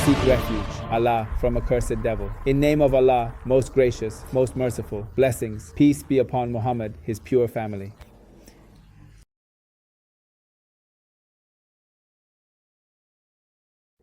seek refuge, Allah, from accursed devil. In name of Allah, most gracious, most merciful, blessings, peace be upon Muhammad, his pure family.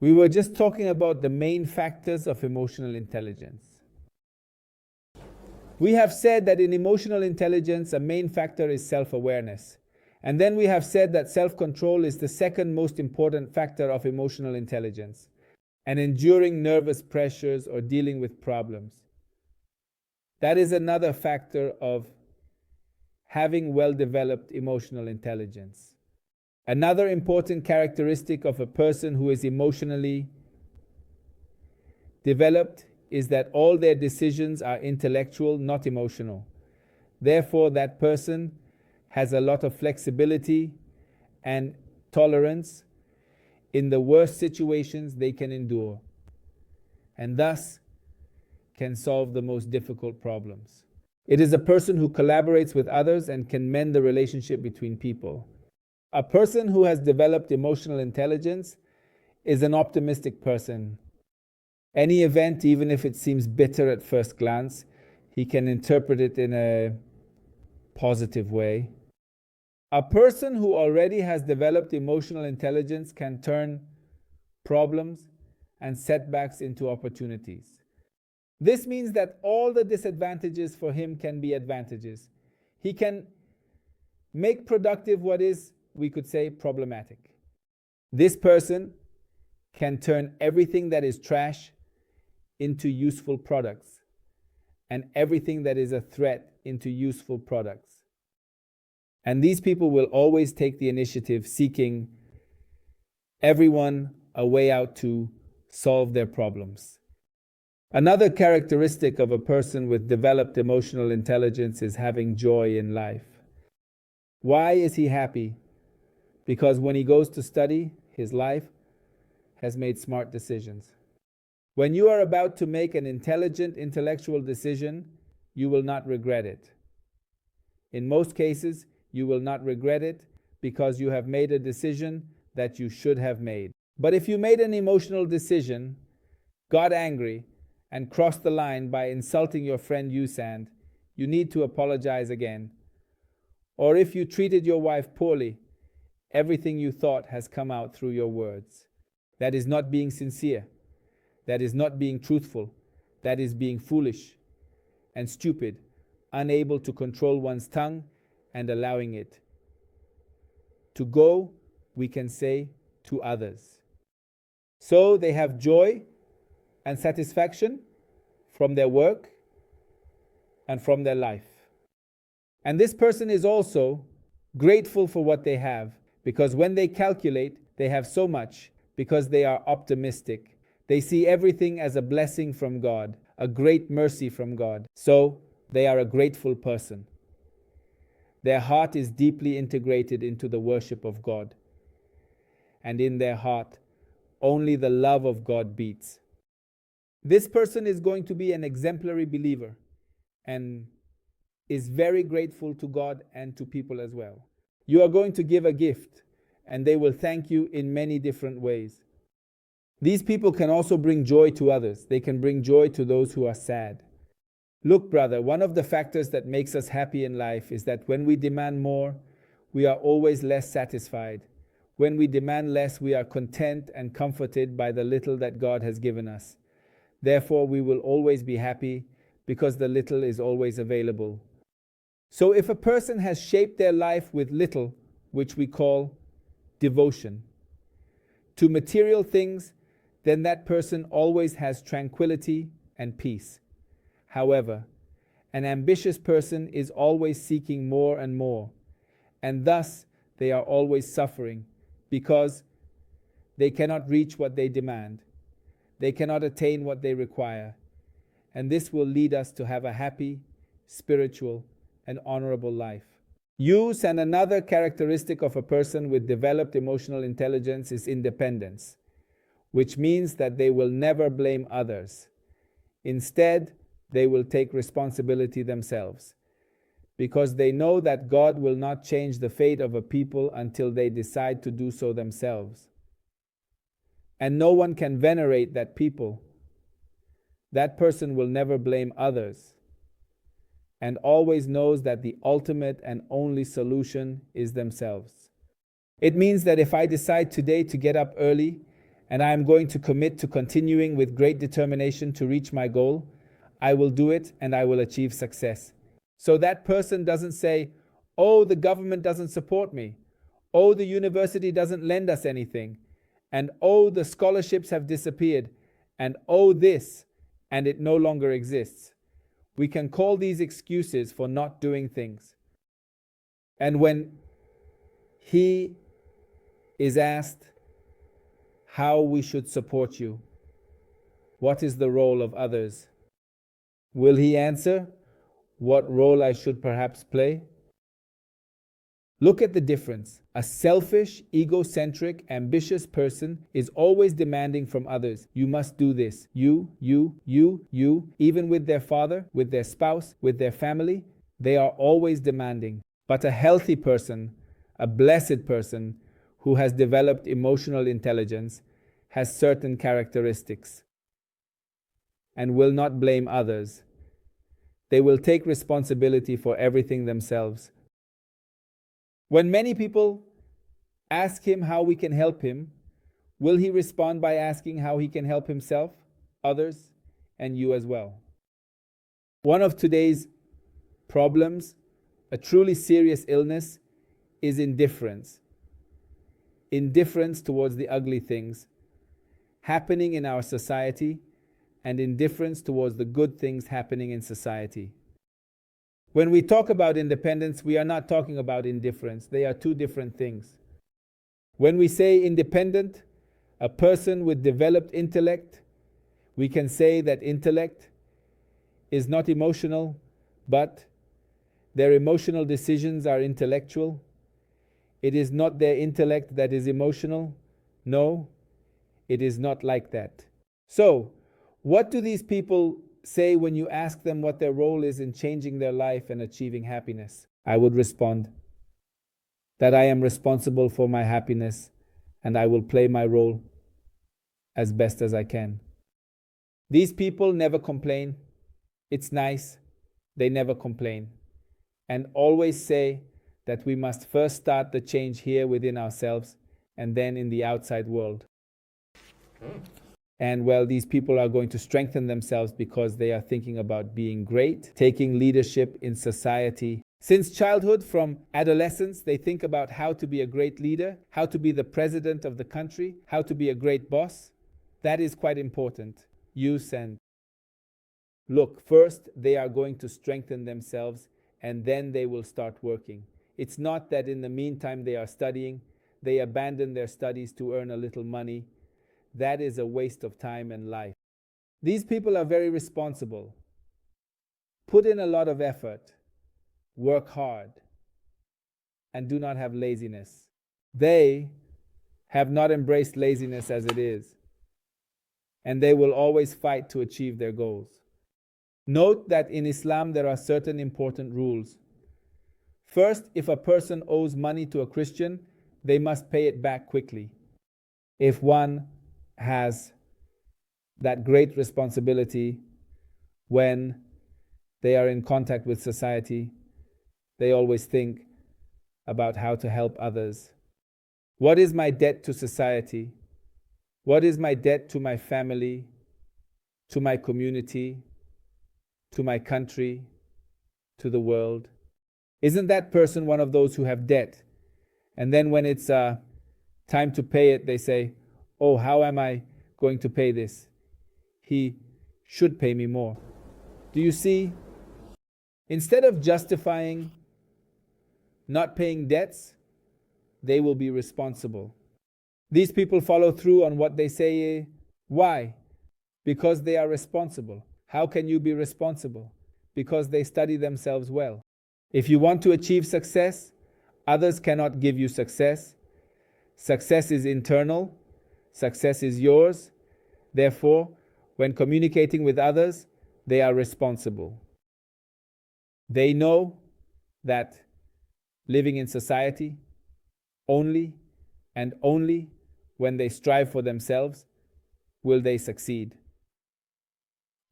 We were just talking about the main factors of emotional intelligence. We have said that in emotional intelligence, a main factor is self-awareness. And then we have said that self-control is the second most important factor of emotional intelligence, and enduring nervous pressures or dealing with problems. That is another factor of having well-developed emotional intelligence. Another important characteristic of a person who is emotionally developed is that all their decisions are intellectual, not emotional. Therefore, that person has a lot of flexibility and tolerance in the worst situations they can endure, and thus can solve the most difficult problems. It is a person who collaborates with others and can mend the relationship between people. A person who has developed emotional intelligence is an optimistic person. Any event, even if it seems bitter at first glance, he can interpret it in a positive way. A person who already has developed emotional intelligence can turn problems and setbacks into opportunities. This means that all the disadvantages for him can be advantages. He can make productive what is, we could say, problematic. This person can turn everything that is trash into useful products, and everything that is a threat into useful products. And these people will always take the initiative, seeking everyone a way out to solve their problems. Another characteristic of a person with developed emotional intelligence is having joy in life. Why is he happy? Because when he goes to study, his life has made smart decisions. When you are about to make an intelligent, intellectual decision, you will not regret it. In most cases, you will not regret it because you have made a decision that you should have made. But if you made an emotional decision, got angry, and crossed the line by insulting your friend Usand, you need to apologize again. Or if you treated your wife poorly, everything you thought has come out through your words. That is not being sincere. That is not being truthful. That is being foolish and stupid, unable to control one's tongue and allowing it to go, we can say, to others. So they have joy and satisfaction from their work and from their life. And this person is also grateful for what they have, because when they calculate, they have so much because they are optimistic. They see everything as a blessing from God, a great mercy from God. So they are a grateful person. Their heart is deeply integrated into the worship of God. And in their heart, only the love of God beats. This person is going to be an exemplary believer and is very grateful to God and to people as well. You are going to give a gift, and they will thank you in many different ways. These people can also bring joy to others. They can bring joy to those who are sad. Look, brother, one of the factors that makes us happy in life is that when we demand more, we are always less satisfied. When we demand less, we are content and comforted by the little that God has given us. Therefore, we will always be happy because the little is always available. So if a person has shaped their life with little, which we call devotion, to material things, then that person always has tranquility and peace. However, an ambitious person is always seeking more and more, and thus they are always suffering because they cannot reach what they demand. They cannot attain what they require. And this will lead us to have a happy, spiritual, and honorable life. Use and another characteristic of a person with developed emotional intelligence is independence, which means that they will never blame others. Instead, they will take responsibility themselves, because they know that God will not change the fate of a people until they decide to do so themselves. and no one can venerate that people. That person will never blame others and always knows that the ultimate and only solution is themselves. It means that if I decide today to get up early and I am going to commit to continuing with great determination to reach my goal, I will do it and I will achieve success. So that person doesn't say, oh, the government doesn't support me. Oh, the university doesn't lend us anything. And oh, the scholarships have disappeared. And oh, this, and it no longer exists. We can call these excuses for not doing things. And when he is asked how we should support you, what is the role of others, will he answer what role I should perhaps play? Look at the difference. A selfish, egocentric, ambitious person is always demanding from others. You must do this. You. Even with their father, with their spouse, with their family, they are always demanding. But a healthy person, a blessed person who has developed emotional intelligence, has certain characteristics and will not blame others. They will take responsibility for everything themselves. When many people ask him how we can help him, will he respond by asking how he can help himself, others, and you as well? One of today's problems, a truly serious illness, is indifference. Indifference towards the ugly things happening in our society and indifference towards the good things happening in society. When we talk about independence, we are not talking about indifference. They are two different things. When we say independent, a person with developed intellect, we can say that intellect is not emotional, but their emotional decisions are intellectual. It is not their intellect that is emotional. No, it is not like that. So, what do these people say when you ask them what their role is in changing their life and achieving happiness? I would respond that I am responsible for my happiness and I will play my role as best as I can. These people never complain. It's nice. They never complain and always say that we must first start the change here within ourselves and then in the outside world. And well, these people are going to strengthen themselves because they are thinking about being great, taking leadership in society. Since childhood, from adolescence, they think about how to be a great leader, how to be the president of the country, how to be a great boss. That is quite important. Use and look, first they are going to strengthen themselves and then they will start working. It's not that in the meantime they are studying, they abandon their studies to earn a little money. That is a waste of time and life. These people are very responsible. Put in a lot of effort, work hard, and do not have laziness. They have not embraced laziness as it is, and they will always fight to achieve their goals. Note that in Islam there are certain important rules. First, if a person owes money to a Christian, they must pay it back quickly. If one has that great responsibility when they are in contact with society, they always think about how to help others. What is my debt to society? What is my debt to my family, to my community, to my country, to the world? Isn't that person one of those who have debt? And then when it's time to pay it, they say, oh, how am I going to pay this? He should pay me more. Do you see? Instead of justifying not paying debts, they will be responsible. These people follow through on what they say. Why? Because they are responsible. How can you be responsible? Because they study themselves well. If you want to achieve success, others cannot give you success. Success is internal. Success is yours. Therefore, when communicating with others, they are responsible. They know that living in society only and only when they strive for themselves, will they succeed.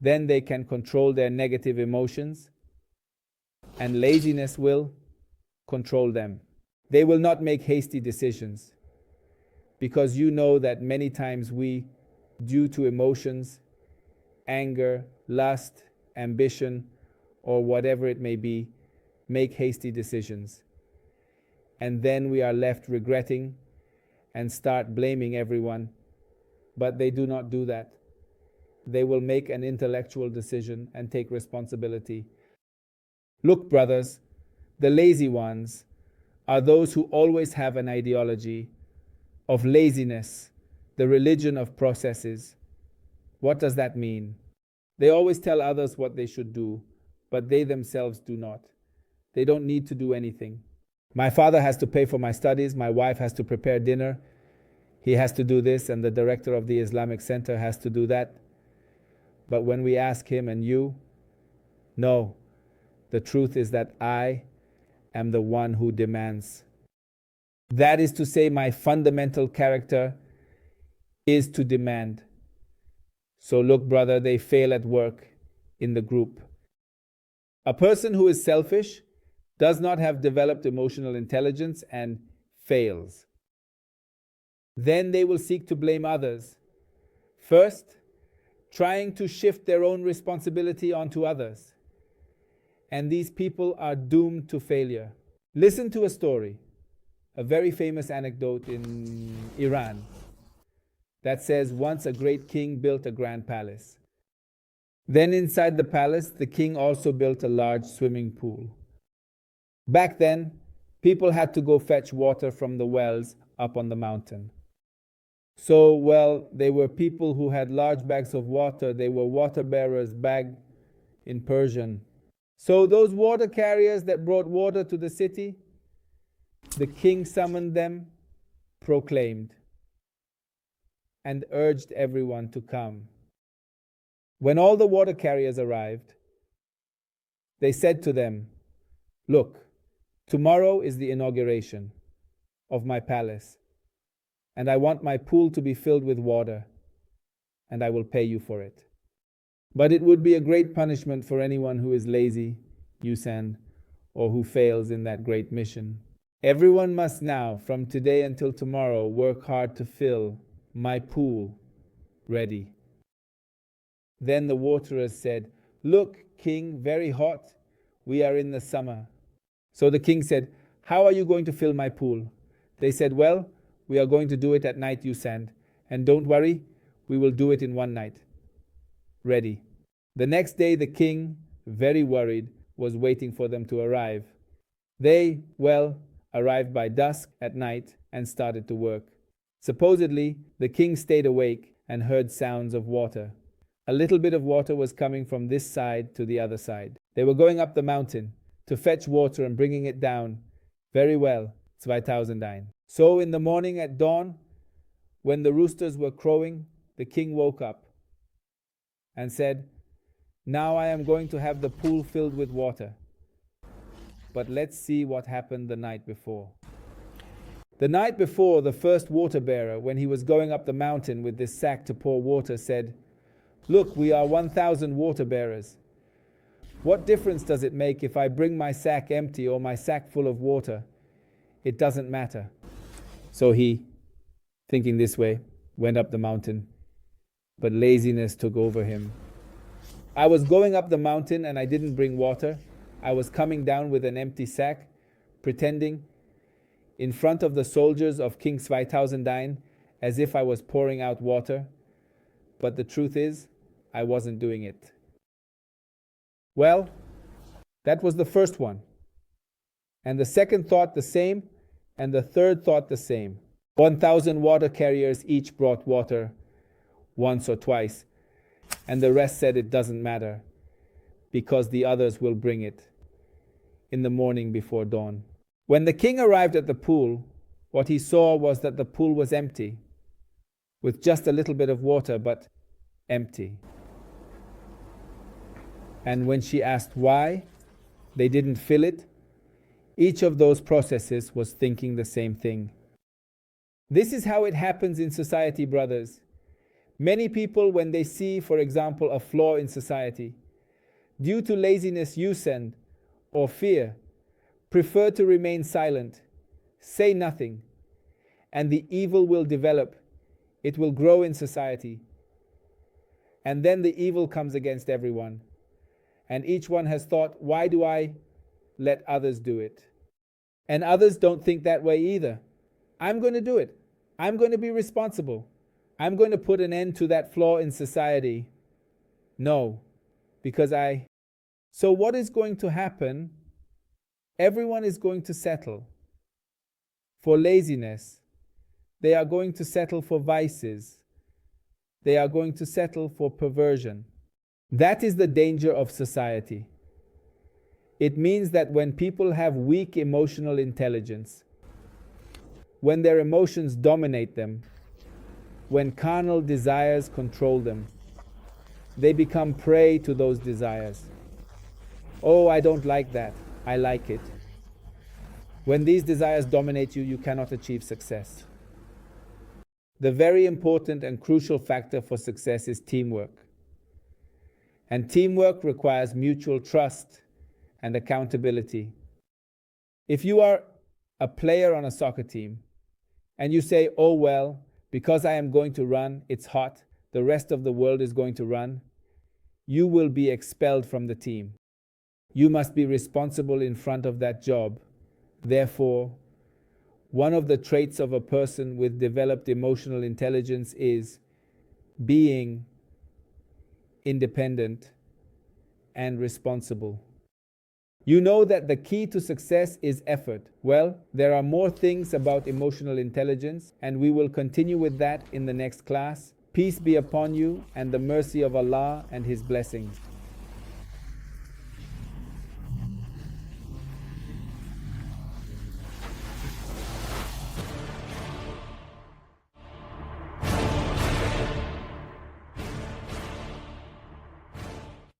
Then they can control their negative emotions, and laziness will control them. They will not make hasty decisions, because you know that many times we, due to emotions, anger, lust, ambition, or whatever it may be, make hasty decisions. And then we are left regretting and start blaming everyone. But they do not do that. They will make an intellectual decision and take responsibility. Look, brothers, the lazy ones are those who always have an ideology of laziness, the religion of processes. What does that mean? They always tell others what they should do, but they themselves do not. They don't need to do anything. My father has to pay for my studies, my wife has to prepare dinner, he has to do this, and the director of the Islamic Center has to do that. But when we ask him and you, no, the truth is that I am the one who demands. That is to say, my fundamental character is to demand. So look, brother, they fail at work in the group. A person who is selfish does not have developed emotional intelligence and fails. Then they will seek to blame others. First, trying to shift their own responsibility onto others. And these people are doomed to failure. Listen to a story, a very famous anecdote in Iran, that says once a great king built a grand palace. Then inside the palace, the king also built a large swimming pool. Back then, people had to go fetch water from the wells up on the mountain. So, well, they were people who had large bags of water. They were water bearers, bag in Persian. So those water carriers that brought water to the city, the king summoned them, proclaimed, and urged everyone to come. When all the water carriers arrived, they said to them, look, tomorrow is the inauguration of my palace, and I want my pool to be filled with water, and I will pay you for it. But it would be a great punishment for anyone who is lazy, Yusan, or who fails in that great mission. Everyone must now, from today until tomorrow, work hard to fill my pool ready. Then the waterers said, look, king, very hot. We are in the summer. So the king said, how are you going to fill my pool? They said, well, we are going to do it at night, Yusan. And don't worry, we will do it in one night. Ready. The next day, the king, very worried, was waiting for them to arrive. They, well, arrived by dusk at night and started to work. Supposedly, the king stayed awake and heard sounds of water. A little bit of water was coming from this side to the other side. They were going up the mountain to fetch water and bringing it down. Very well, 2000 Ein. So in the morning at dawn, when the roosters were crowing, the king woke up and said, now I am going to have the pool filled with water. But let's see what happened the night before. The night before, the first water bearer, when he was going up the mountain with this sack to pour water, said, look, we are 1,000 water bearers. What difference does it make if I bring my sack empty or my sack full of water? It doesn't matter. So he, thinking this way, went up the mountain, but laziness took over him. I was going up the mountain and I didn't bring water. I was coming down with an empty sack, pretending in front of the soldiers of King 2000 Ein as if I was pouring out water. But the truth is, I wasn't doing it. Well, that was the first one. And the second thought the same, and the third thought the same. 1,000 water carriers each brought water once or twice, and the rest said it doesn't matter, because the others will bring it in the morning before dawn. When the king arrived at the pool, what he saw was that the pool was empty, with just a little bit of water, but empty. And when she asked why they didn't fill it, each of those processes was thinking the same thing. This is how it happens in society, brothers. Many people, when they see, for example, a flaw in society, due to laziness, usand, or fear, prefer to remain silent, say nothing, and the evil will develop. It will grow in society. And then the evil comes against everyone. And each one has thought, why do I let others do it? And others don't think that way either. I'm going to do it. I'm going to be responsible. I'm going to put an end to that flaw in society. No, because So what is going to happen? Everyone is going to settle for laziness. They are going to settle for vices. They are going to settle for perversion. That is the danger of society. It means that when people have weak emotional intelligence, when their emotions dominate them, when carnal desires control them, they become prey to those desires. Oh, I don't like that. I like it. When these desires dominate you, you cannot achieve success. The very important and crucial factor for success is teamwork. And teamwork requires mutual trust and accountability. If you are a player on a soccer team and you say, oh well, because I am going to run, it's hot, the rest of the world is going to run, you will be expelled from the team. You must be responsible in front of that job. Therefore, one of the traits of a person with developed emotional intelligence is being independent and responsible. You know that the key to success is effort. Well, there are more things about emotional intelligence, and we will continue with that in the next class. Peace be upon you, and the mercy of Allah and His blessings.